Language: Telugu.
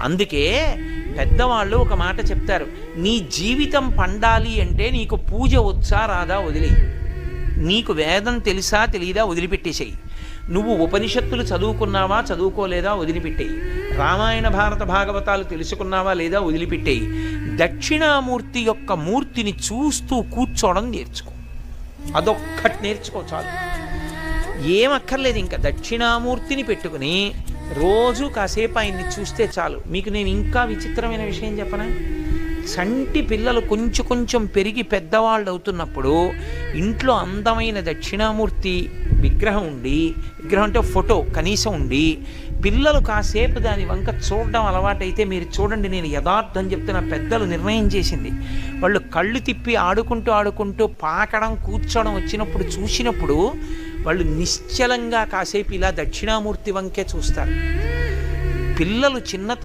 అందుకే పెద్దవాళ్ళు ఒక మాట చెప్తారు, నీ జీవితం పండాలి అంటే నీకు పూజ వచ్చా రాదా వదిలి, నీకు వేదం తెలుసా తెలియదా వదిలిపెట్టేసేయి, నువ్వు ఉపనిషత్తులు చదువుకున్నావా చదువుకోలేదా వదిలిపెట్టేయి, రామాయణ భారత భాగవతాలు తెలుసుకున్నావా లేదా వదిలిపెట్టేయి, దక్షిణామూర్తి యొక్క మూర్తిని చూస్తూ కూర్చోవడం నేర్చుకో, అదొక్కటి నేర్చుకో చాలు. ఏమక్కర్లేదు, ఇంకా దక్షిణామూర్తిని పెట్టుకుని రోజు కాసేపు ఆయన్ని చూస్తే చాలు. మీకు నేను ఇంకా విచిత్రమైన విషయం చెప్పనా, చంటి పిల్లలు కొంచెం కొంచెం పెరిగి పెద్దవాళ్ళు అవుతున్నప్పుడు ఇంట్లో అందమైన దక్షిణామూర్తి విగ్రహం ఉండి, విగ్రహం అంటే ఫోటో కనీసం ఉండి, పిల్లలు కాసేపు దాని వంక చూడడం అలవాటైతే మీరు చూడండి, నేను యథార్థం చెప్తున్న, పెద్దలు నిర్ణయం చేసింది, వాళ్ళు కళ్ళు తిప్పి ఆడుకుంటూ ఆడుకుంటూ పాకడం కూర్చోవడం వచ్చినప్పుడు చూసినప్పుడు వాళ్ళు నిశ్చలంగా కాసేపు ఇలా దక్షిణామూర్తి వంకే చూస్తారు. పిల్లలు చిన్న